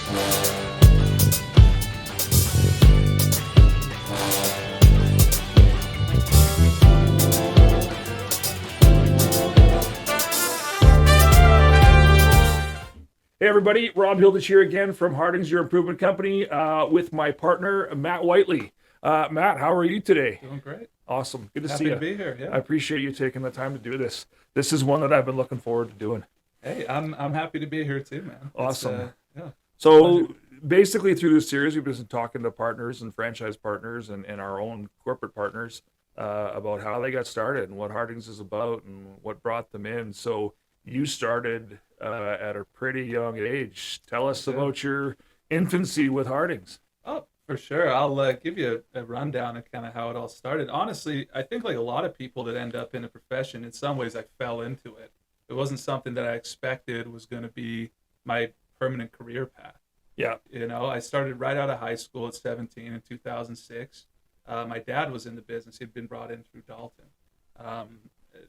Hey everybody, Rob Hilditch here again from Harding's Your Improvement Company with my partner, Matt Whiteley. Matt, how are you today? Doing great. Awesome. Good to see Happy you. to be here. Yeah. I appreciate you taking the time to do this. This is one that I've been looking forward to doing. Hey, I'm happy to be here too, man. Awesome. Yeah. So Pleasure. basically through this series, we've been talking to partners and franchise partners and our own corporate partners about how they got started and what Harding's is about and what brought them in. So you started at a pretty young age. Tell us about your infancy with Harding's. Oh, for sure. I'll give you a rundown of kind of how it all started. Honestly, I think like a lot of people that end up in a profession, in some ways I fell into it. It wasn't something that I expected was going to be my permanent career path. Yeah. You know, I started right out of high school at 17 in 2006. My dad was in the business. He'd been brought in through Dalton.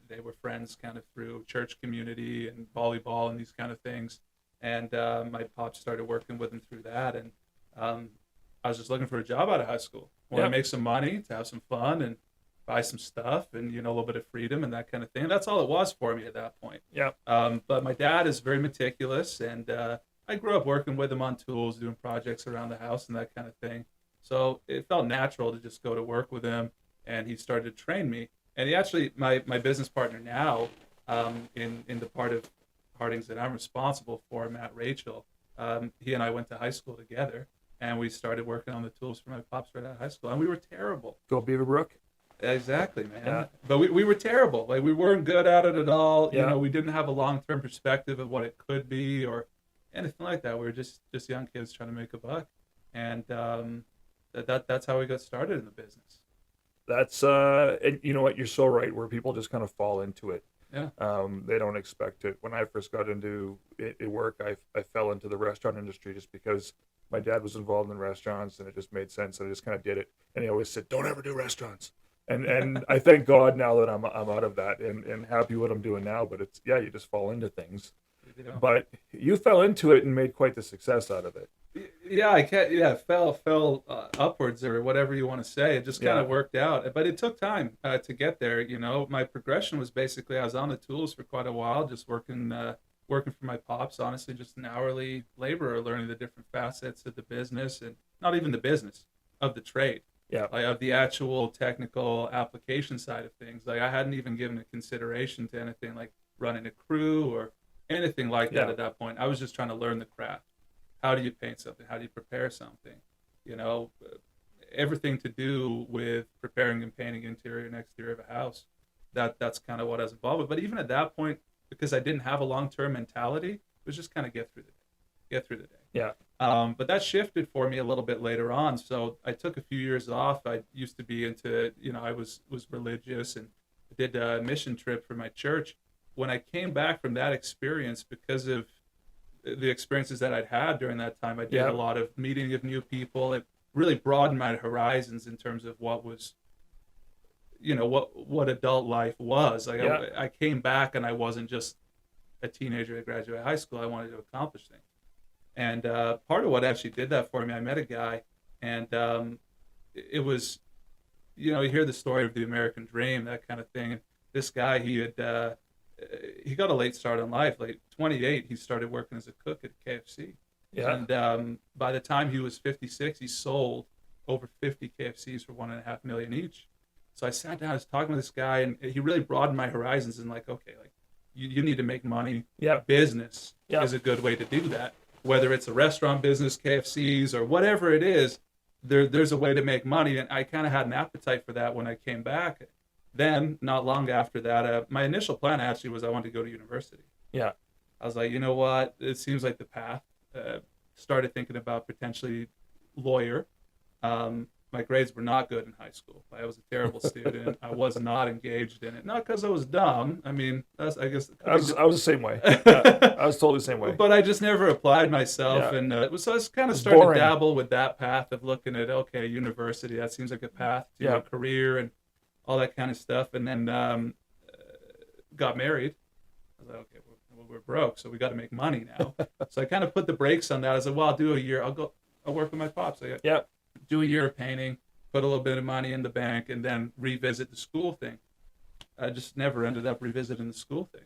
They were friends kind of through church community and volleyball and these kind of things. And my pop started working with him through that. And I was just looking for a job out of high school. Want to make some money, to have some fun and buy some stuff and, you know, a little bit of freedom and that kind of thing. That's all it was for me at that point. Yeah. But my dad is very meticulous, and I grew up working with him on tools, doing projects around the house and that kind of thing. So it felt natural to just go to work with him, and he started to train me. And he actually, my business partner now, in the part of Harding's that I'm responsible for, Matt Rachel, he and I went to high school together, and we started working on the tools for my pops right out of high school, and we were terrible. Go Beaverbrook. Exactly, man. Yeah. But we were terrible. Like, we weren't good at it at all. Yeah. You know, we didn't have a long-term perspective of what it could be or anything like that. We were just young kids trying to make a buck, and that's how we got started in the business. That's and you know what, you're so right, where people just kind of fall into it. Yeah. They don't expect it. When I first got into work, I fell into the restaurant industry just because my dad was involved in restaurants and it just made sense. I just kind of did it. And he always said, don't ever do restaurants. And I thank God now that I'm out of that and happy what I'm doing now. But it's, yeah, you just fall into things. Yeah. But you fell into it and made quite the success out of it. Yeah, I can't. Yeah, fell upwards or whatever you want to say. It just kind of worked out, but it took time to get there. You know, my progression was basically I was on the tools for quite a while, just working for my pops. Honestly, just an hourly laborer, learning the different facets of the business, and not even the business, of the trade. Yeah, like of the actual technical application side of things. Like I hadn't even given a consideration to anything like running a crew or anything like that at that point. I was just trying to learn the craft. How do you paint something? How do you prepare something? You know, everything to do with preparing and painting interior and exterior of a house. That's kind of what I was involved with. But even at that point, because I didn't have a long-term mentality, it was just kind of get through the day. Yeah. But that shifted for me a little bit later on. So I took a few years off. I used to be into, you know, I was religious and did a mission trip for my church. When I came back from that experience, because of the experiences that I'd had during that time, I did a lot of meeting of new people. It really broadened my horizons in terms of what was, you know, what adult life was. Like I came back and I wasn't just a teenager that graduated high school. I wanted to accomplish things. And part of what actually did that for me, I met a guy, and it was, you know, you hear the story of the American dream, that kind of thing. And this guy, he got a late start in life. Like 28, he started working as a cook at KFC. Yeah. And by the time he was 56, he sold over 50 KFCs for $1.5 million each. So I sat down, I was talking to this guy, and he really broadened my horizons and like, okay, like you need to make money. Yeah. Business is a good way to do that. Whether it's a restaurant business, KFCs, or whatever it is, there's a way to make money. And I kind of had an appetite for that when I came back. Then, not long after that, my initial plan actually was I wanted to go to university. Yeah. I was like, you know what? It seems like the path. Started thinking about potentially lawyer. My grades were not good in high school. I was a terrible student. I was not engaged in it. Not because I was dumb. I mean, I guess I was the same way. I was totally the same way. But I just never applied myself, and so I was kind of starting to dabble with that path of looking at university. That seems like a path to a career and all that kind of stuff. And then got married. I was like, okay, well, we're broke, so we got to make money now. So I kind of put the brakes on that. I said, well, I'll do a year. I'll work with my pops. I Yeah. do a year of painting, put a little bit of money in the bank, and then revisit the school thing. I just never ended up revisiting the school thing.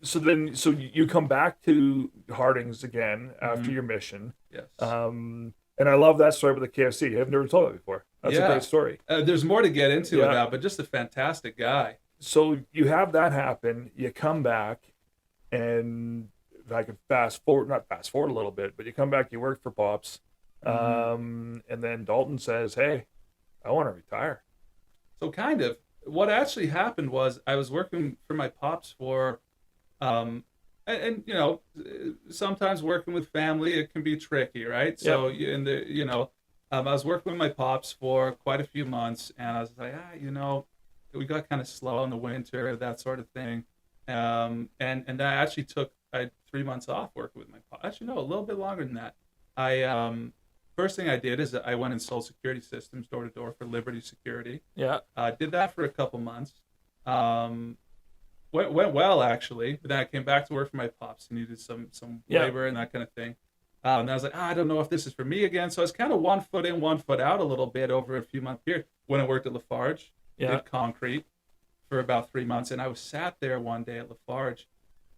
So you come back to Harding's again after Mhm. your mission. Yes. And I love that story with the KFC. I've never told it before. That's a Yeah. great story. There's more to get into Yeah. with that, but just a fantastic guy. So you have that happen. You come back, and if I can not fast forward a little bit, but you come back, you work for Pops, and then Dalton says, "Hey, I want to retire." So kind of what actually happened was I was working for my pops for, and you know, sometimes working with family it can be tricky, right? So I was working with my pops for quite a few months, and I was like, you know, we got kind of slow in the winter, that sort of thing, and then I actually I had 3 months off working with my pops. Actually, no, a little bit longer than that. First thing I did is I went and sold security systems door to door for Liberty Security. Yeah. Did that for a couple months. Went well actually, but then I came back to work for my pops. He needed some labor and that kind of thing. And I was like, I don't know if this is for me again. So I was kind of 1 foot in, 1 foot out a little bit over a few month period. When I worked at Lafarge, did concrete for about 3 months, and I was sat there one day at Lafarge,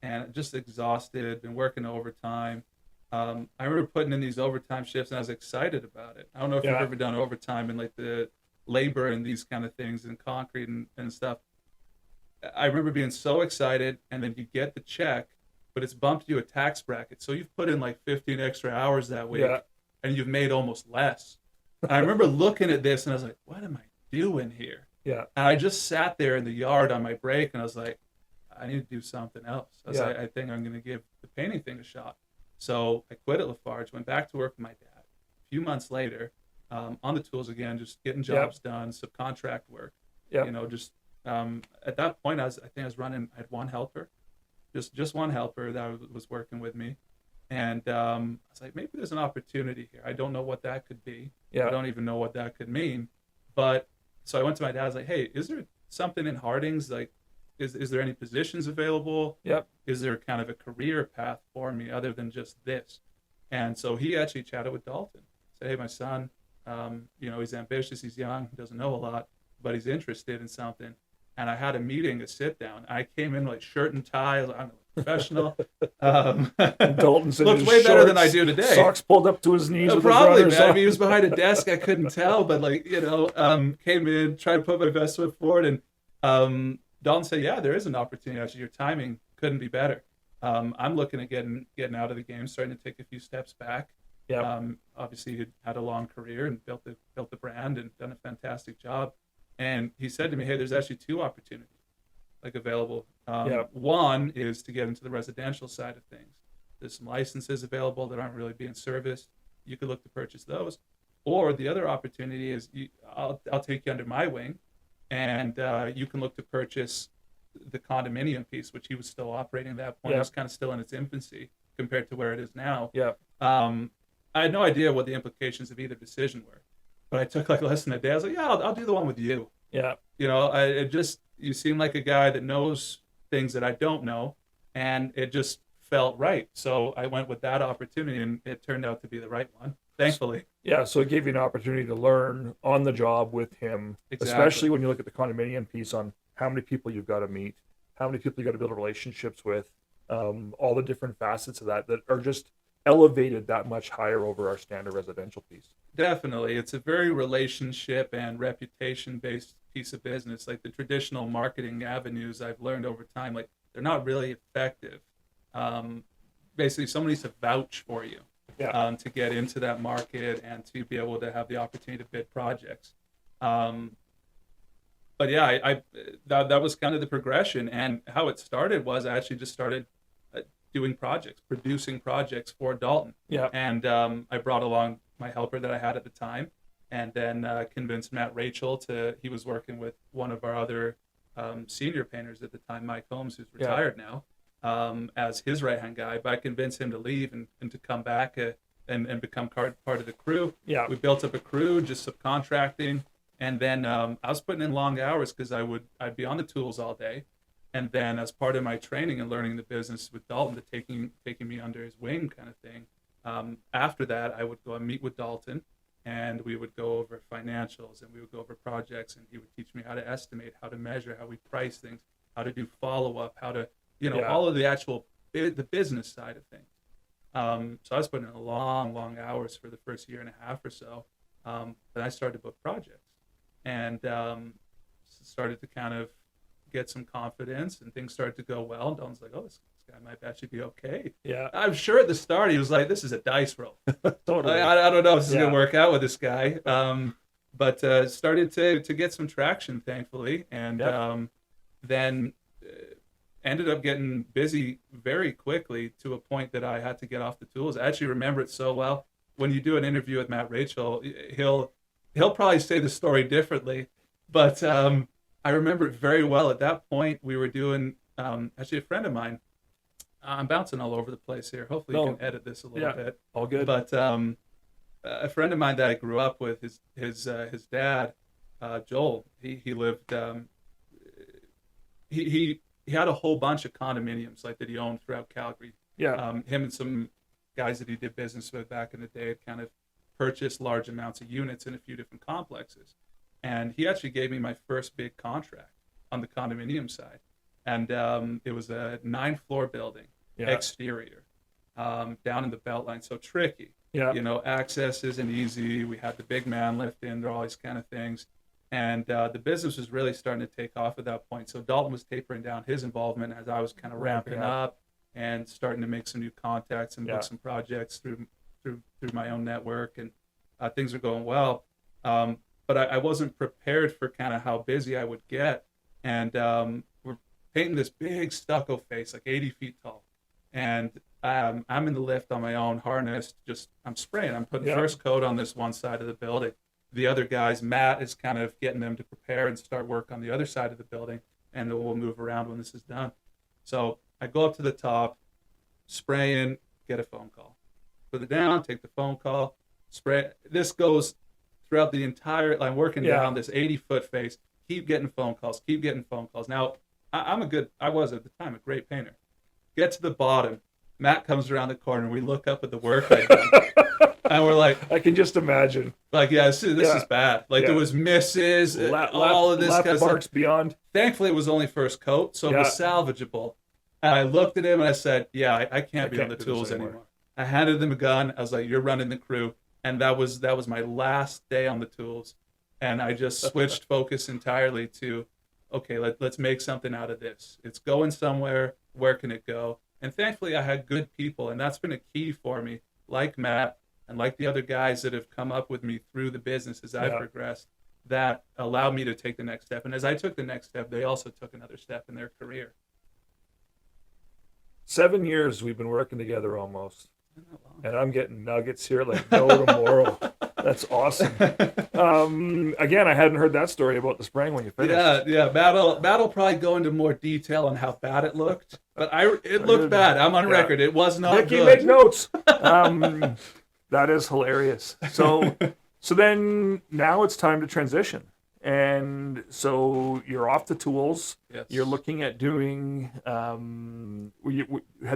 and just exhausted, been working overtime. I remember putting in these overtime shifts, and I was excited about it. I don't know if you've ever done overtime in like the labor and these kind of things in concrete and stuff. I remember being so excited, and then you get the check, but it's bumped you a tax bracket. So you've put in like 15 extra hours that week, and you've made almost less. And I remember looking at this, and I was like, what am I doing here? Yeah. And I just sat there in the yard on my break, and I was like, I need to do something else. I think I'm going to give the painting thing a shot. So I quit at Lafarge, went back to work with my dad. A few months later, on the tools again, just getting jobs done, subcontract work. Yeah. You know, just at that point, I had one helper, just one helper that was working with me, and I was like, maybe there's an opportunity here. I don't know what that could be. Yeah. I don't even know what that could mean. But so I went to my dad. I was like, hey, is there something in Harding's? Like, is there any positions available? Yep. Is there kind of a career path for me other than just this? And so he actually chatted with Dalton. Said, hey, my son, you know, he's ambitious, he's young, he doesn't know a lot, but he's interested in something. And I had a meeting, a sit down. I came in like shirt and tie. I was like, I'm a professional. Dalton's in looked his way better than I shorts, do today. Socks pulled up to his knees. With Probably, his man. I runners mean, he was behind a desk. I couldn't tell, but like, you know, came in, tried to put my best foot forward, and Dalton said, yeah, there is an opportunity. Actually, your timing couldn't be better. I'm looking at getting out of the game, starting to take a few steps back. Yeah. Obviously, he had a long career and built the brand and done a fantastic job. And he said to me, hey, there's actually 2 opportunities like available. One is to get into the residential side of things. There's some licenses available that aren't really being serviced. You could look to purchase those. Or the other opportunity is I'll take you under my wing, and you can look to purchase the condominium piece, which he was still operating at that point. It was kind of still in its infancy compared to where it is now. Yeah. I had no idea what the implications of either decision were, but I took like less than a day. I was like, yeah, I'll do the one with you. Yeah. You know, you seem like a guy that knows things that I don't know, and it just felt right. So I went with that opportunity, and it turned out to be the right one, thankfully. Yeah, so it gave you an opportunity to learn on the job with him, especially when you look at the condominium piece on how many people you've got to meet, how many people you got to build relationships with, all the different facets of that are just elevated that much higher over our standard residential piece. Definitely. It's a very relationship and reputation-based piece of business. Like the traditional marketing avenues I've learned over time, like they're not really effective. Basically, somebody needs to vouch for you to get into that market and to be able to have the opportunity to bid projects. But yeah, that was kind of the progression. And how it started was I actually just started doing projects, producing projects for Dalton. Yeah. And I brought along my helper that I had at the time, and then convinced Matt Rachel he was working with one of our other senior painters at the time, Mike Holmes, who's retired now, as his right-hand guy. But I convinced him to leave and to come back and become part of the crew. Yeah. We built up a crew, just subcontracting. And then I was putting in long hours because I'd be on the tools all day. And then as part of my training and learning the business with Dalton, to taking me under his wing kind of thing, after that, I would go and meet with Dalton, and we would go over financials, and we would go over projects, and he would teach me how to estimate, how to measure, how we price things, how to do follow-up, how to, all of the actual, the business side of things. So I was putting in long hours for the first year and a half or so. Then I started to book projects, and started to kind of get some confidence, and things started to go well. And Don's like, oh, this guy might actually be okay. Yeah. I'm sure at the start he was like, this is a dice roll. Totally. I don't know if this is going to work out with this guy. But started to get some traction, thankfully. And then ended up getting busy very quickly to a point that I had to get off the tools. I actually remember it so well. When you do an interview with Matt Rachel, he'll probably say the story differently, but I remember it very well. At that point, we were doing, actually a friend of mine, I'm bouncing all over the place here. Hopefully you can edit this a little bit. All good. But a friend of mine that I grew up with, his dad, Joel, he lived, he had a whole bunch of condominiums like that he owned throughout Calgary. Yeah. Him and some guys that he did business with back in the day had kind of purchased large amounts of units in a few different complexes. And he actually gave me my first big contract on the condominium side. And it was a 9-floor building, exterior, down in the Beltline. So tricky. Yeah. Access isn't easy. We had the big man lift in, all these kind of things. And the business was really starting to take off at that point. So Dalton was tapering down his involvement as I was kind of ramping up and starting to make some new contacts and book some projects through my own network. And things are going well. But I wasn't prepared for kind of how busy I would get. And we're painting this big stucco face, like 80 feet tall. And I'm in the lift on my own, harnessed, I'm spraying. I'm putting first coat on this one side of the building. The other guys, Matt is kind of getting them to prepare and start work on the other side of the building, and then we'll move around when this is done. So I go up to the top, spray in, get a phone call. Put it down, take the phone call, spray. This goes throughout the entire, I'm working down this 80-foot face, keep getting phone calls. Now, I was at the time a great painter. Get to the bottom, Matt comes around the corner, we look up at the work I've done. And we're like, I can just imagine. Like, this is bad. Like, there was misses, all of this kind of marks stuff. Beyond. Thankfully, it was only first coat, so it was salvageable. And I looked at him and I said, I can't be on the tools anymore. I handed him a gun. I was like, you're running the crew. And that was my last day on the tools. And I just switched focus entirely to, okay, let's make something out of this. It's going somewhere. Where can it go? And thankfully, I had good people, and that's been a key for me, like Matt, and like the other guys that have come up with me through the business as I've progressed, that allowed me to take the next step. And as I took the next step, they also took another step in their career. 7 years we've been working together almost. And I'm getting nuggets here like no tomorrow. That's awesome. Again, I hadn't heard that story about the spraying when you finished. Yeah. Matt'll probably go into more detail on how bad it looked. But it looked bad. I'm on record. It was not good. Make notes. That is hilarious. So then now it's time to transition. And so you're off the tools. Yes. You're looking at doing, had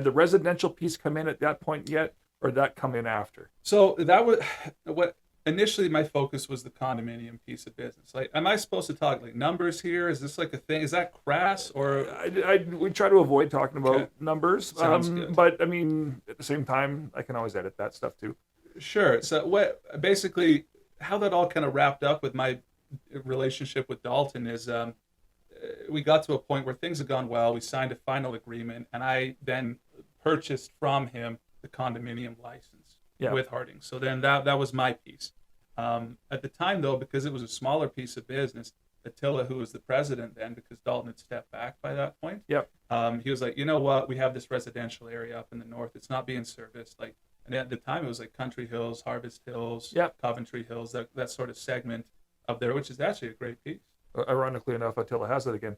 the residential piece come in at that point yet, or did that come in after? So that was what initially my focus was, the condominium piece of business. Like, am I supposed to talk like numbers here? Is this like a thing? Is that crass or? We try to avoid talking about numbers. Sounds good. But I mean, at the same time, I can always edit that stuff too. Sure. So basically how that all kind of wrapped up with my relationship with Dalton is we got to a point where things had gone well. We signed a final agreement, and I then purchased from him the condominium license with Harding. So then that was my piece. At the time, though, because it was a smaller piece of business, Attila, who was the president then, because Dalton had stepped back by that point, he was like, you know what? We have this residential area up in the north. It's not being serviced. Like, and at the time, it was like Country Hills, Harvest Hills, Coventry Hills, that sort of segment up there, which is actually a great piece. Ironically enough, Attila has it again.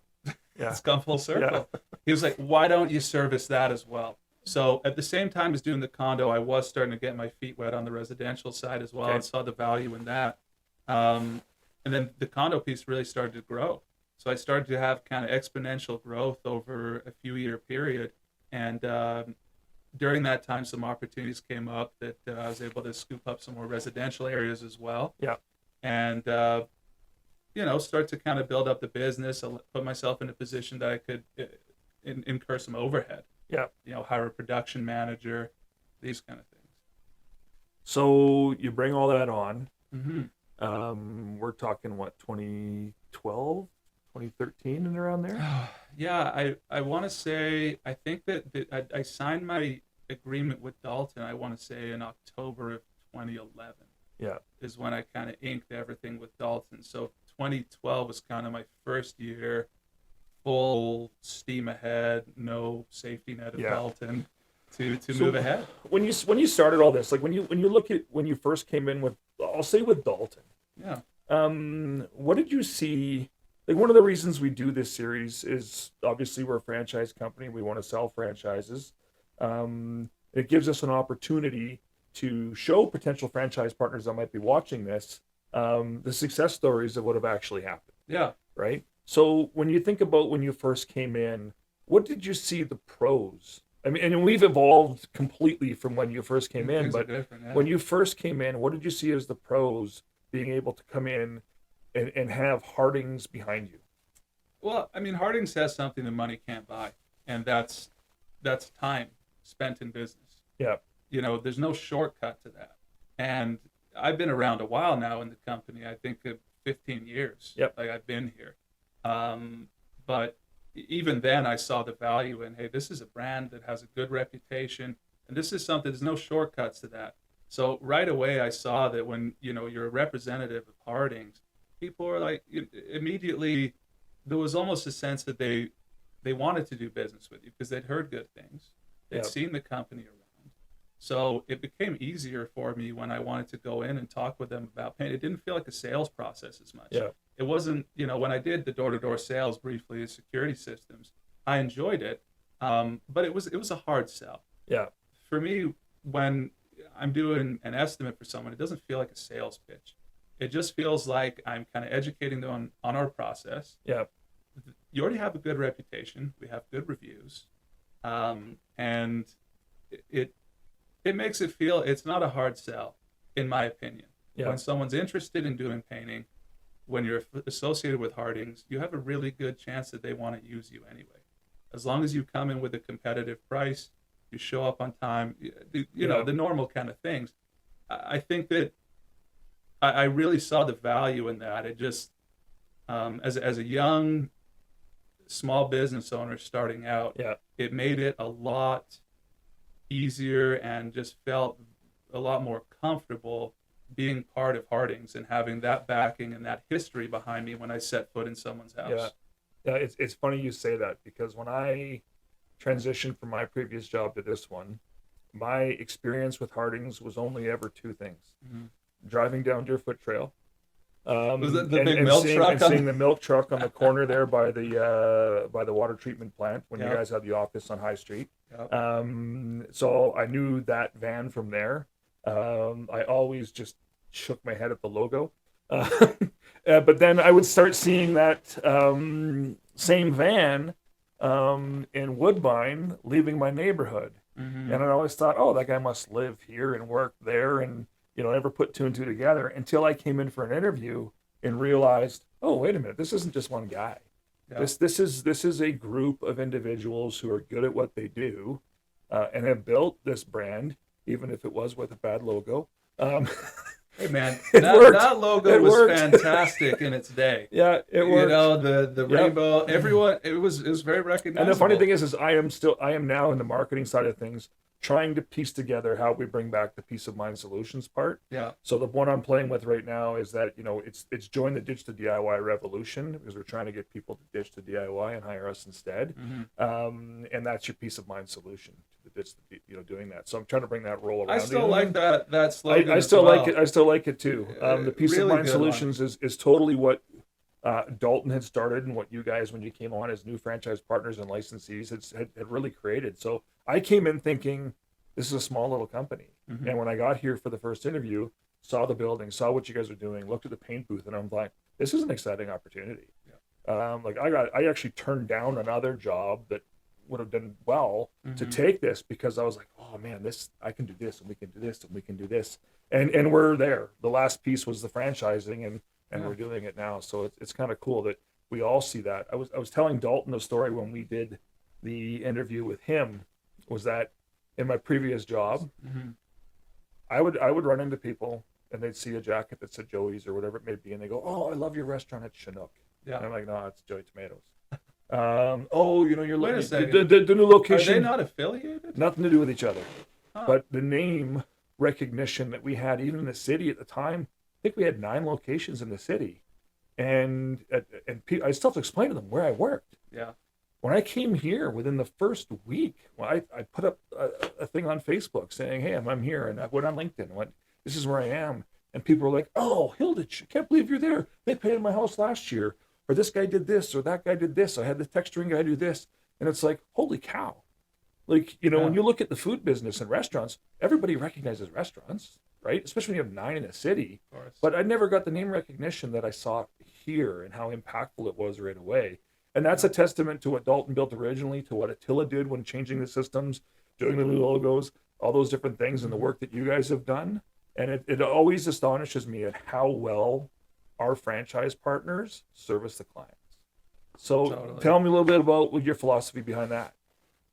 It's come full circle. He was like, why don't you service that as well? So at the same time as doing the condo, I was starting to get my feet wet on the residential side as well, and saw the value in that. And then the condo piece really started to grow. So I started to have kind of exponential growth over a few year period. And during that time, some opportunities came up that I was able to scoop up some more residential areas as well. Yeah. And, start to kind of build up the business, put myself in a position that I could incur some overhead. Yeah. Hire a production manager, these kind of things. So you bring all that on. Mm-hmm. We're talking what, 2012, 2013 and around there? Yeah, I want to say, I think that I signed my agreement with Dalton, I want to say in October of 2011. Yeah. Is when I kind of inked everything with Dalton. So 2012 was kind of my first year, full steam ahead, no safety net of Dalton to move ahead. When you started all this, like when you look at when you first came in with, I'll say with Dalton. Yeah. What did you see? Like, one of the reasons we do this series is obviously we're a franchise company. We want to sell franchises. It gives us an opportunity to show potential franchise partners that might be watching this the success stories of what have actually happened. Yeah. Right. So when you think about when you first came in, what did you see the pros? I mean, and we've evolved completely from when you first came in, but when you first came in, what did you see as the pros being able to come in and have Hardings behind you? Well, I mean, Hardings has something that money can't buy, and that's time spent in business. Yeah. There's no shortcut to that. And I've been around a while now in the company. I think 15 years. Yep. Like, I've been here. But even then I saw the value in, hey, this is a brand that has a good reputation, and this is something, there's no shortcuts to that. So right away I saw that when, you're a representative of Hardings, people are like, immediately, there was almost a sense that they wanted to do business with you because they'd heard good things. They'd seen the company around. So it became easier for me when I wanted to go in and talk with them about paint. It didn't feel like a sales process as much. Yeah. It wasn't, when I did the door-to-door sales briefly, the security systems, I enjoyed it, but it was a hard sell. Yeah. For me, when I'm doing an estimate for someone, it doesn't feel like a sales pitch. It just feels like I'm kind of educating them on our process. Yeah. You already have a good reputation. We have good reviews, and it makes it feel it's not a hard sell, in my opinion. Yeah. When someone's interested in doing painting, when you're associated with Hardings, you have a really good chance that they want to use you anyway. As long as you come in with a competitive price, you show up on time, the normal kind of things. I think that I really saw the value in that. It just, as a young, small business owner starting out, it made it a lot easier and just felt a lot more comfortable being part of Hardings and having that backing and that history behind me when I set foot in someone's house. Yeah, it's funny you say that, because when I transitioned from my previous job to this one, my experience with Hardings was only ever two things. Mm-hmm. Driving down Deerfoot Trail. Was it the big milk truck? Seeing the milk truck on the corner there by the water treatment plant when you guys had the office on High Street. Yep. So I knew that van from there. I always just shook my head at the logo. But then I would start seeing that same van in Woodbine leaving my neighborhood. Mm-hmm. And I always thought, oh, that guy must live here and work there, and never put two and two together until I came in for an interview and realized, oh, wait a minute, this isn't just one guy. Yeah. This is a group of individuals who are good at what they do and have built this brand, even if it was with a bad logo. Hey man, that logo was fantastic in its day. Yeah, it worked. The rainbow, everyone, it was very recognizable. And the funny thing is I am now in the marketing side of things, trying to piece together how we bring back the peace of mind solutions part. Yeah. So the one I'm playing with right now is that, it's join the ditch the DIY revolution, because we're trying to get people to ditch the DIY and hire us instead. Mm-hmm. And that's your peace of mind solution to the ditch, doing that. So I'm trying to bring that role around. I still like that slogan. I still like it. I still like it too. The peace really of mind solutions is totally what Dalton had started, and what you guys, when you came on as new franchise partners and licensees, had really created. So I came in thinking this is a small little company. Mm-hmm. And when I got here for the first interview, saw the building, saw what you guys are doing, looked at the paint booth, and I'm like, this is an exciting opportunity. Like I actually turned down another job that would have done well to Mm-hmm. take this because I was like, oh man, this I can do this and we can do this and we can do this, and we're there. The last piece was the franchising, and Yeah. we're doing it now. So it's kind of cool that we all see that. I was telling Dalton the story when we did the interview with him, was that in my previous job, Mm-hmm. I would run into people and they'd see a jacket that said Joey's or whatever it may be, and they go, "Oh, I love your restaurant at Chinook." Yeah. And I'm like, "No, it's Joey Tomatoes." Oh, you're Wait a the, second. the new Are they location. not affiliated? Nothing to do with each other, Huh. but the name recognition that we had, even in the city at the time, I think we had 9 locations in the city, and I still have to explain to them where I worked. Yeah. When I came here, within the first week, well, I put up a thing on Facebook saying, "Hey, I'm here," and I went on LinkedIn and went, "This is where I am." And people were like, "Oh, Hilditch, I can't believe you're there. They painted my house last year, or this guy did this, or that guy did this. I had the texturing guy do this," and it's like, holy cow! Like, when Yeah. you look at the food business and restaurants, everybody recognizes restaurants, right? Especially when you have 9 in a city. Of course. But I never got the name recognition that I saw here and how impactful it was right away. And that's a testament to what Dalton built originally, to what Attila did when changing the systems, doing the new logos, all those different things, and the work that you guys have done. And it always astonishes me at how well our franchise partners service the clients. So Totally. tell me a little bit about your philosophy behind that.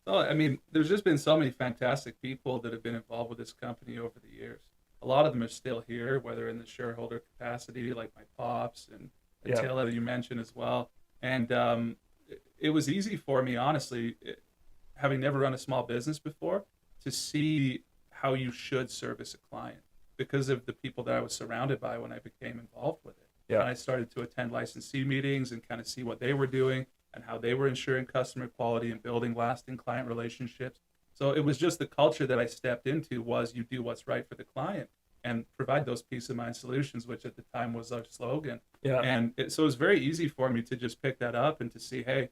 Oh, I mean, there's just been so many fantastic people that have been involved with this company over the years. A lot of them are still here, whether in the shareholder capacity, like my pops and Yeah. Attila that you mentioned as well. And it was easy for me, honestly, having never run a small business before, to see how you should service a client because of the people that I was surrounded by when I became involved with it. Yeah. And I started to attend licensee meetings and kind of see what they were doing and how they were ensuring customer quality and building lasting client relationships. So it was just the culture that I stepped into was you do what's right for the client and provide those peace of mind solutions, which at the time was our slogan. Yeah. And so it was very easy for me to just pick that up and to see, hey,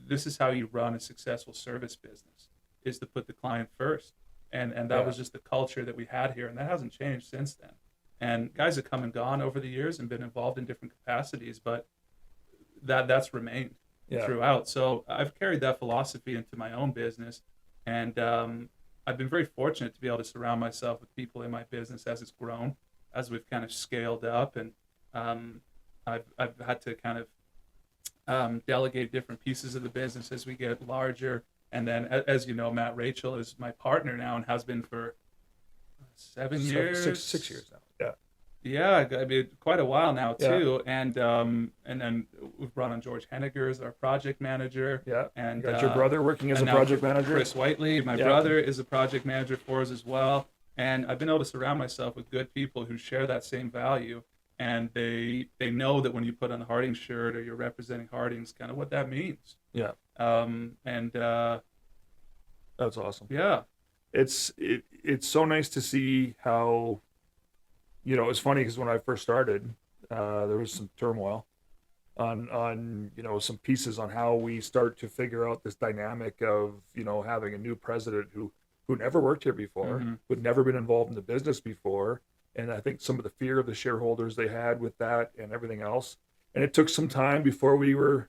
this is how you run a successful service business, is to put the client first. And that Yeah. was just the culture that we had here. And that hasn't changed since then. And guys have come and gone over the years and been involved in different capacities, but that's remained Yeah. throughout. So I've carried that philosophy into my own business. And I've been very fortunate to be able to surround myself with people in my business as it's grown, as we've kind of scaled up. And I've had to kind of delegate different pieces of the business as we get larger. And then, as you know, Matt Rachel is my partner now and has been for 7 years. 6 years now. Yeah. Yeah, I mean, quite a while now Yeah. too. And then we've brought on George Henniger as our project manager. Yeah. And You got your brother working as a and now project manager. Chris Whiteley, my Yeah. brother, is a project manager for us as well. And I've been able to surround myself with good people who share that same value. And they know that when you put on a Harding shirt or you're representing Harding's, kind of what that means. Yeah. And That's awesome. yeah, It's so nice to see how, it's funny because when I first started, there was some turmoil on some pieces on how we start to figure out this dynamic of having a new president who never worked here before, Mhm. who'd never been involved in the business before, and I think some of the fear of the shareholders they had with that and everything else, and it took some time before we were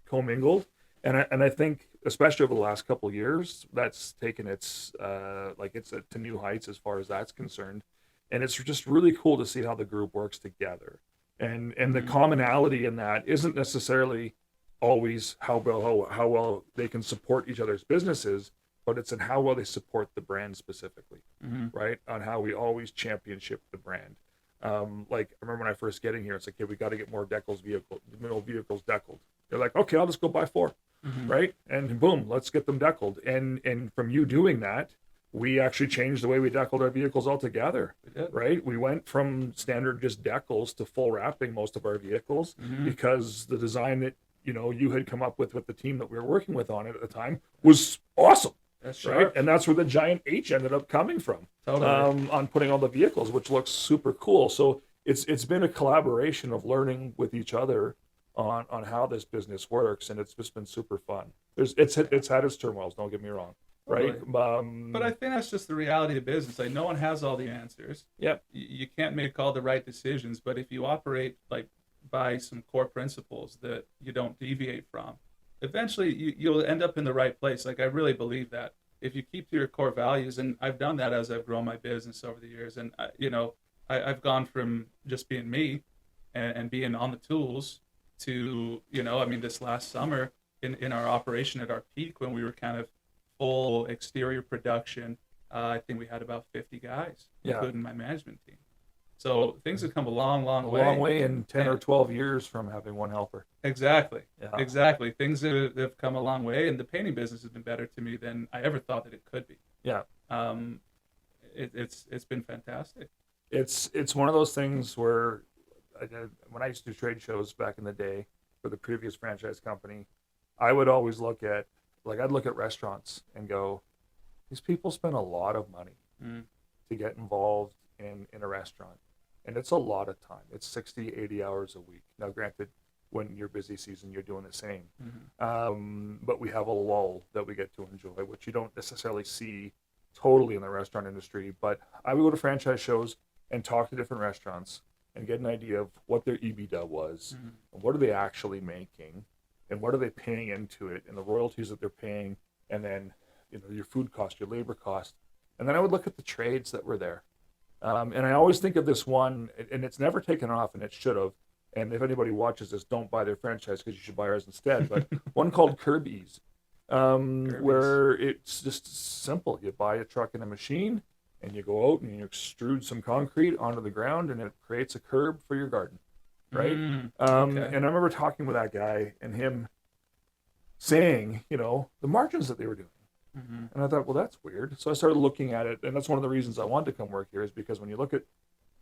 commingled, and I think especially over the last couple of years that's taken its to new heights as far as that's concerned. And it's just really cool to see how the group works together, and the Mhm. commonality in that isn't necessarily always how well they can support each other's businesses, but it's in how well they support the brand specifically, Mhm. right? On how we always championship the brand. Like I remember when I first getting here, it's like, hey, we got to get more middle vehicles deckled. They're like, okay, I'll just go buy 4, Mhm. right? And boom, let's get them deckled. And from you doing that, we actually changed the way we deckled our vehicles altogether, We did. right? We went from standard just decals to full wrapping most of our vehicles Mhm. because the design that you had come up with the team that we were working with on it at the time was awesome, That's right? sharp. And that's where the giant H ended up coming from, Totally. on putting all the vehicles, which looks super cool. So it's been a collaboration of learning with each other on how this business works, and it's just been super fun. It's had its turmoils, don't get me wrong, right? But I think that's just the reality of business. Like, no one has all the answers. Yep. You can't make all the right decisions, but if you operate like by some core principles that you don't deviate from, eventually you'll end up in the right place. Like, I really believe that if you keep to your core values, and I've done that as I've grown my business over the years, and I've gone from just being me and being on the tools to, I mean, this last summer in our operation at our peak, when we were kind of full exterior production, I think we had about 50 guys, including my management team. So things have come a long way. A long way in 10 or 12 years from having one helper. Exactly. Yeah. Exactly. Things have come a long way, and the painting business has been better to me than I ever thought that it could be. Yeah. It's been fantastic. It's one of those things where when I used to do trade shows back in the day for the previous franchise company, I would always I'd look at restaurants and go, these people spend a lot of money to get involved in a restaurant. And it's a lot of time. It's 60, 80 hours a week. Now, granted, when you're busy season, you're doing the same. But we have a lull that we get to enjoy, which you don't necessarily see totally in the restaurant industry. But I would go to franchise shows and talk to different restaurants and get an idea of what their EBITDA was, and what are they actually making, and what are they paying into it, and the royalties that they're paying, and then your food cost, your labor cost. And then I would look at the trades that were there. And I always think of this one, and it's never taken off, and it should have. And if anybody watches this, don't buy their franchise, because you should buy ours instead. But one called Kirby's, where it's just simple. You buy a truck and a machine, and you go out and you extrude some concrete onto the ground, and it creates a curb for your garden, right? And I remember talking with that guy and him saying, the margins that they were doing. And I thought, well, that's weird. So I started looking at it, and that's one of the reasons I wanted to come work here, is because when you look at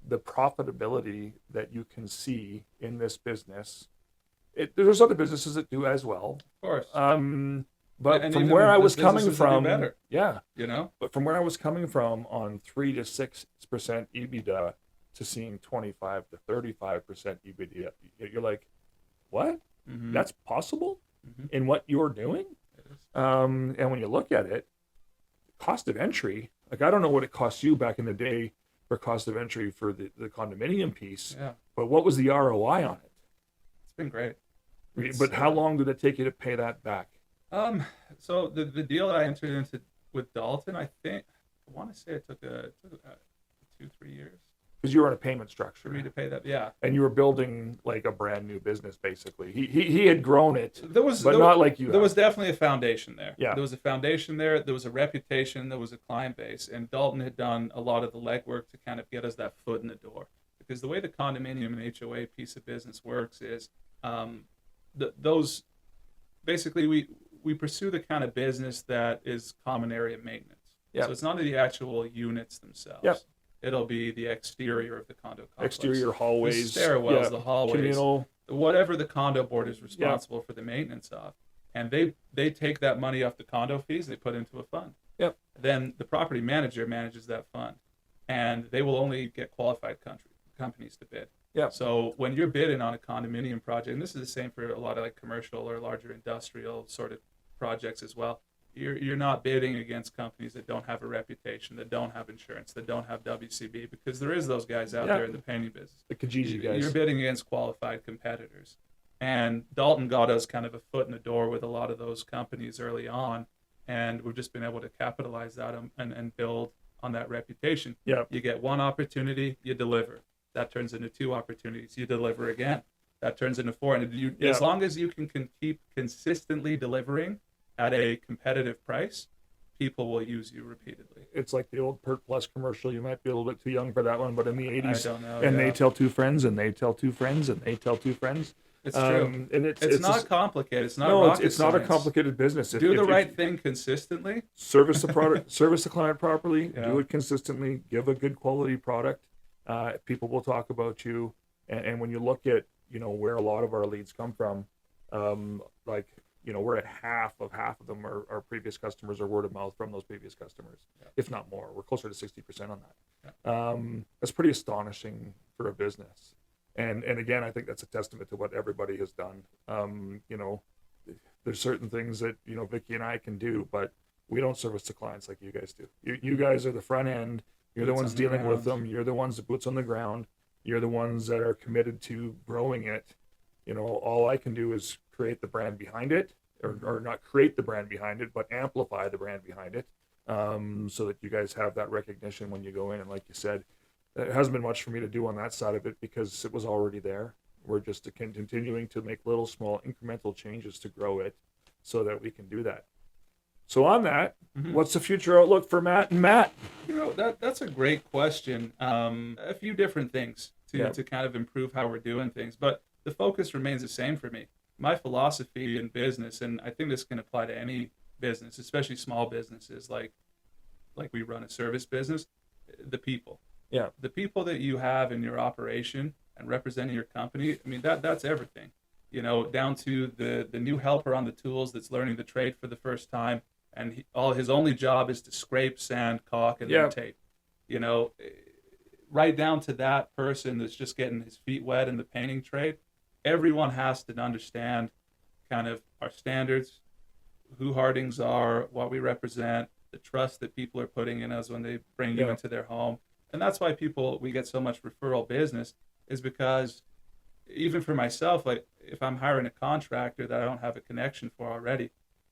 the profitability that you can see in this business, there's other businesses that do as well. Of course. But and from where I was coming from, better, yeah, But from where I was coming from on 3 to 6% EBITDA to seeing 25 to 35% EBITDA, you're like, what? That's possible in what you're doing? And when you look at it, cost of entry, I don't know what it cost you back in the day for cost of entry for the condominium piece, but what was the ROI on it? It's been great. But how long did it take you to pay that back? So the deal that I entered into with Dalton, I want to say it took 2-3 years. Because you were in a payment structure. For me to pay that, yeah. And you were building like a brand new business, basically. He had grown it, not like you. There was definitely a foundation there. Yeah. There was a foundation there. There was a reputation. There was a client base. And Dalton had done a lot of the legwork to kind of get us that foot in the door. Because the way the condominium and HOA piece of business works is basically we pursue the kind of business that is common area maintenance. Yep. So it's not the actual units themselves. Yep. It'll be the exterior of the condo complex. Exterior hallways, the stairwells, the hallways, communal, whatever the condo board is responsible for the maintenance of. And they take that money off the condo fees, they put into a fund. Yep. Then the property manager manages that fund, and they will only get qualified companies to bid. Yeah. So when you're bidding on a condominium project, and this is the same for a lot of like commercial or larger industrial sort of projects as well, you're not bidding against companies that don't have a reputation, that don't have insurance, that don't have WCB, because there is those guys out there in the painting business. The Kijiji guys. You're bidding against qualified competitors. And Dalton got us kind of a foot in the door with a lot of those companies early on, and we've just been able to capitalize that and build on that reputation. Yep. You get one opportunity, you deliver. That turns into 2 opportunities, you deliver again. That turns into 4. And as long as you can keep consistently delivering at a competitive price, people will use you repeatedly. It's like the old Pert Plus commercial. You might be a little bit too young for that one, but in the 80s, I don't know, and they tell 2 friends, and they tell 2 friends, and they tell 2 friends. It's true. And it's not complicated. It's not rocket it's not a science. complicated business. Do the right thing consistently. Service the product, service the client properly. Yeah. Do it consistently. Give a good quality product. People will talk about you. And when you look at where a lot of our leads come from, we're at half of them are previous customers or word of mouth from those previous customers, if not more. We're closer to 60% on that. That's pretty astonishing for a business. And again, I think that's a testament to what everybody has done. There's certain things that Vicky and I can do, but we don't service the clients like you guys do. You guys are the front end. You're the ones dealing with them. You're the ones that boots on the ground. You're the ones that are committed to growing it. all I can do is create the brand behind it, or not create the brand behind it, but amplify the brand behind it, so that you guys have that recognition when you go in. And like you said, it hasn't been much for me to do on that side of it because it was already there. We're just continuing to make little small incremental changes to grow it so that we can do that. So on that, what's the future outlook for Matt and Matt? That's a great question. A few different things to kind of improve how we're doing things, but the focus remains the same for me. My philosophy in business, and I think this can apply to any business, especially small businesses like we run a service business, the people. Yeah. The people that you have in your operation and representing your company, I mean, that's everything. Down to the new helper on the tools that's learning the trade for the first time, and his only job is to scrape, sand, caulk, and then tape. Right down to that person that's just getting his feet wet in the painting trade. Everyone has to understand kind of our standards, who Hardings are, what we represent, the trust that people are putting in us when they bring you into their home. And that's why we get so much referral business, is because even for myself, like if I'm hiring a contractor that I don't have a connection for already,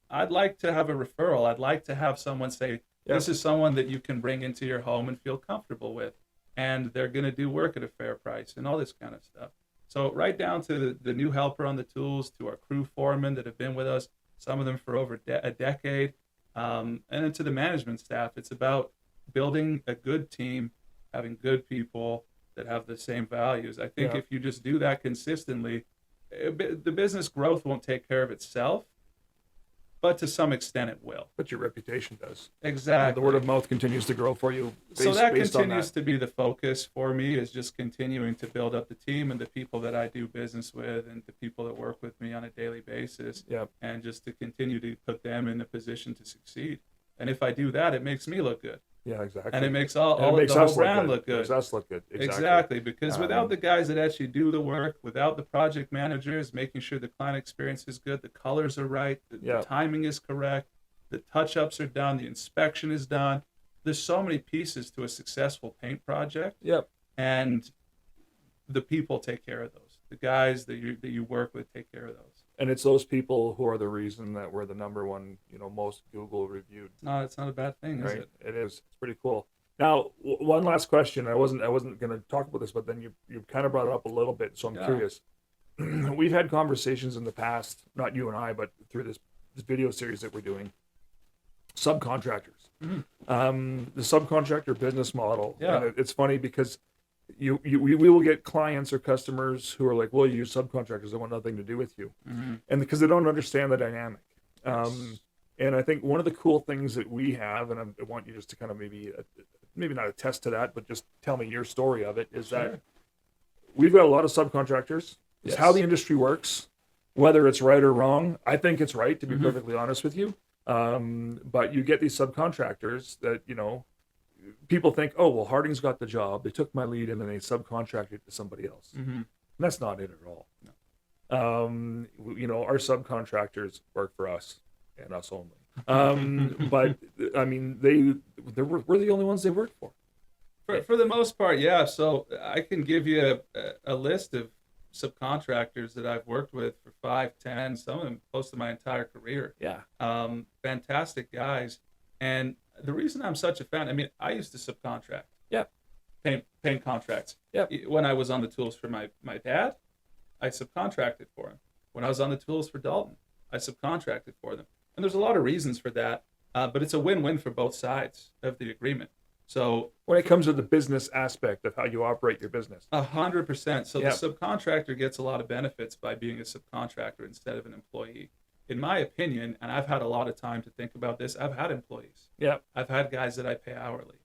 I'd like to have a referral. I'd like to have someone say, this is someone that you can bring into your home and feel comfortable with, and they're going to do work at a fair price and all this kind of stuff. So right down to the new helper on the tools, to our crew foremen that have been with us, some of them for over a decade, and then to the management staff. It's about building a good team, having good people that have the same values. I think if you just do that consistently, the business growth won't take care of itself, but to some extent it will. But your reputation does. Exactly. The word of mouth continues to grow for you. So that continues to be the focus for me, is just continuing to build up the team and the people that I do business with and the people that work with me on a daily basis. And just to continue to put them in a position to succeed. And if I do that, it makes me look good. Yeah, exactly. And it makes the whole brand look good. It makes us look good. Exactly. Because without the guys that actually do the work, without the project managers making sure the client experience is good, the colors are right, the timing is correct, the touch-ups are done, the inspection is done. There's so many pieces to a successful paint project. And the people take care of those. The guys that you work with take care of those. And it's those people who are the reason that we're the number one, most Google reviewed. No, it's not a bad thing, is it? It is. It's pretty cool. Now, one last question. I wasn't going to talk about this, but then you kind of brought it up a little bit, so I'm curious. We've had conversations in the past, not you and I, but through this video series that we're doing. Subcontractors. The subcontractor business model. And it's funny because we will get clients or customers who are like, well, you're subcontractors, they want nothing to do with you. And because they don't understand the dynamic. And I think one of the cool things that we have, and I want you just to kind of maybe not attest to that, but just tell me your story of it, is that we've got a lot of subcontractors. It's how the industry works, whether it's right or wrong. I think it's right, to be perfectly honest with you. But you get these subcontractors that, people think, oh, well, Harding's got the job. They took my lead and then they subcontracted it to somebody else. And that's not it at all. Our subcontractors work for us and us only. But I mean, we're the only ones they work for. For the most part, yeah. So I can give you a list of subcontractors that I've worked with for 5, 10, some of them close to my entire career. Fantastic guys. And the reason I'm such a fan, I mean, I used to subcontract. Paint contracts. When I was on the tools for my dad, I subcontracted for him. When I was on the tools for Dalton, I subcontracted for them. And there's a lot of reasons for that, but it's a win-win for both sides of the agreement. So when it comes to the business aspect of how you operate your business, 100%. So the subcontractor gets a lot of benefits by being a subcontractor instead of an employee. In my opinion, and I've had a lot of time to think about this, I've had employees. I've had guys that I pay hourly.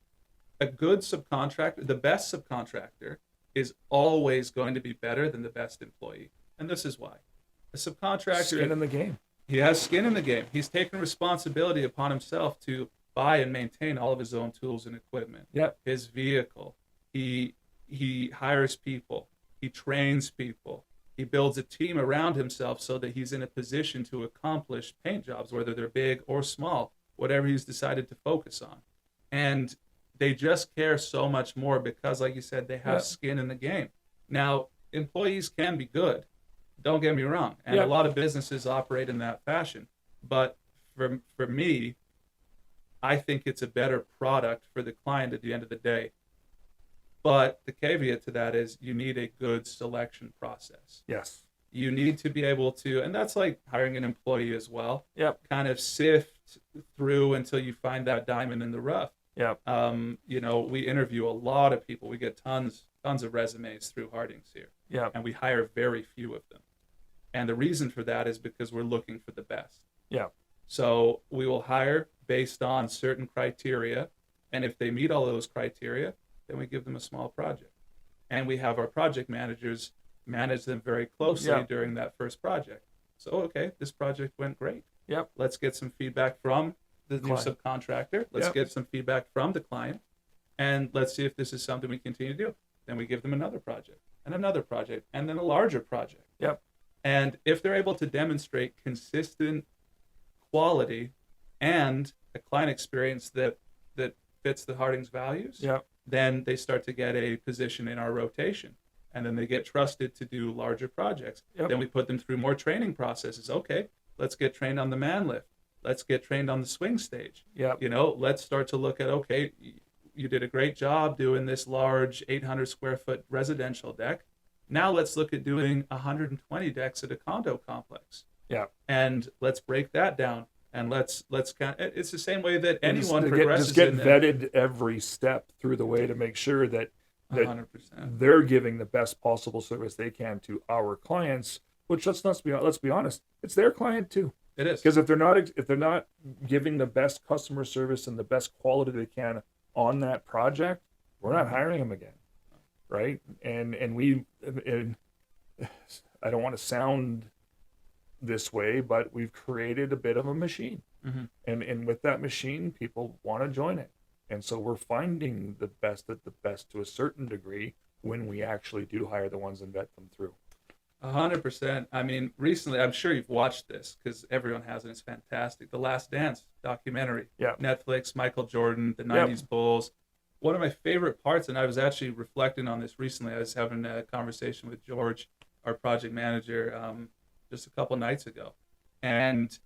A good subcontractor, the best subcontractor, is always going to be better than the best employee. And this is why. A subcontractor... Skin in the game. He has skin in the game. He's taken responsibility upon himself to buy and maintain all of his own tools and equipment. His vehicle. He hires people. He trains people. He builds a team around himself so that he's in a position to accomplish paint jobs, whether they're big or small, whatever he's decided to focus on. And they just care so much more because, like you said, they have skin in the game. Now, employees can be good, Don't get me wrong. And Yeah. a lot of businesses operate in that fashion. But for me, I think it's a better product for the client at the end of the day. But the caveat to that is you need a good selection process. Yes. You need to be able to, and that's like hiring an employee as well, Yep. kind of sift through until you find that diamond in the rough. Yep. We interview a lot of people. We get tons of resumes through Hardings here, Yep. and we hire very few of them. And the reason for that is because we're looking for the best. Yep. So we will hire based on certain criteria, and if they meet all of those criteria, then we give them a small project. And we have our project managers manage them very closely Yeah. during that first project. So, okay, this project went great. Yep. Let's get some feedback from the new Client. subcontractor. Let's Yep. get some feedback from the client, and let's see if this is something we continue to do. Then we give them another project, and then a larger project. Yep. And if they're able to demonstrate consistent quality and a client experience that fits the Hardings values, Yep. then they start to get a position in our rotation. And then they get trusted to do larger projects. Yep. Then we put them through more training processes. Okay, let's get trained on the man lift. Let's get trained on the swing stage. Yep. Let's start to look at, okay, you did a great job doing this large 800 square foot residential deck. Now let's look at doing 120 decks at a condo complex. Yep. And let's break that down. And let's kind of, it's the same way that And just anyone to progresses get in vetted every step through the way to make sure that 100%. they're giving the best possible service they can to our clients. Which let's be honest, it's their client too. It is. Because if they're not giving the best customer service and the best quality they can on that project, we're not hiring them again, right? And I don't want to sound this way, but we've created a bit of a machine, and with that machine, people want to join it, and so we're finding the best to a certain degree when we actually do hire the ones and vet them through. 100%. I mean, recently, I'm sure you've watched this because everyone has it. It's fantastic. The Last Dance documentary. Yeah. Netflix, Michael Jordan, the 90s Bulls. One of my favorite parts, and I was actually reflecting on this recently. I was having a conversation with George, our project manager, just a couple nights ago. And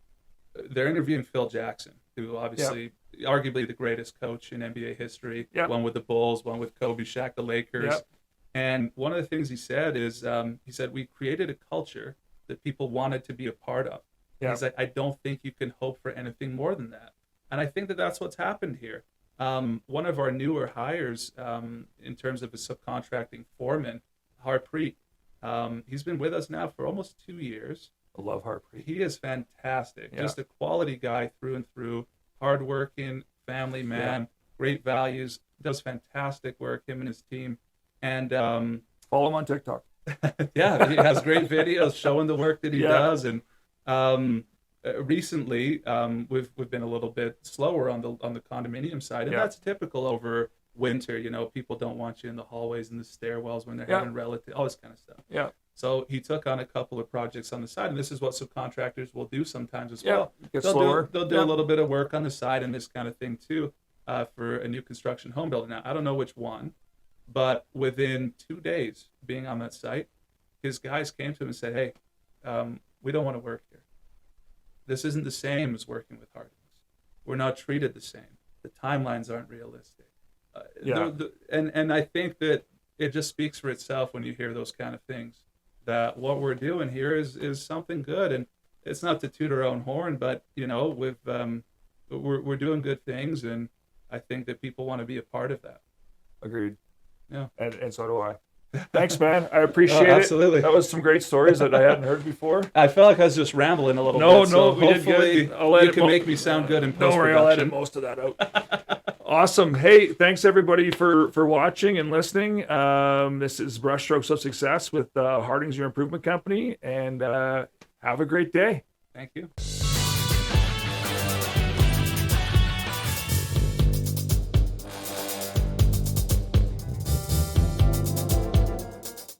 they're interviewing Phil Jackson, who obviously, arguably the greatest coach in NBA history. One with the Bulls, one with Kobe, Shaq, the Lakers. And one of the things he said is, he said, we created a culture that people wanted to be a part of. He's like, I don't think you can hope for anything more than that. And I think that that's what's happened here. One of our newer hires in terms of a subcontracting foreman, Harpreet, he's been with us now for almost 2 years. I love Harpreet. He is fantastic. Just a quality guy through and through, hardworking, family man, great values, does fantastic work, him and his team. And follow him on TikTok. he has great videos showing the work that he does. And recently, we've been a little bit slower on the condominium side, and that's typical over winter. People don't want you in the hallways and the stairwells when they're having relatives, all this kind of stuff. So he took on a couple of projects on the side, and this is what subcontractors will do sometimes as well. They'll do a little bit of work on the side and this kind of thing too, for a new construction home builder. Now, I don't know which one, but within 2 days being on that site, his guys came to him and said, hey, we don't want to work here. This isn't the same as working with Hardings. We're not treated the same. The timelines aren't realistic. And I think that it just speaks for itself when you hear those kind of things, that what we're doing here is something good. And it's not to toot our own horn, but we're doing good things, and I think that people want to be a part of that. Agreed. Yeah. And so do I. Thanks, man. I appreciate it. Absolutely. That was some great stories that I hadn't heard before. I felt like I was just rambling a little bit. No, So we did hopefully good. you can make me sound good in Don't worry, I'll edit post-production. most of that out. Awesome. Hey, thanks everybody for watching and listening. This is Brushstrokes of Success with Hardings Your Improvement Company, and have a great day. Thank you.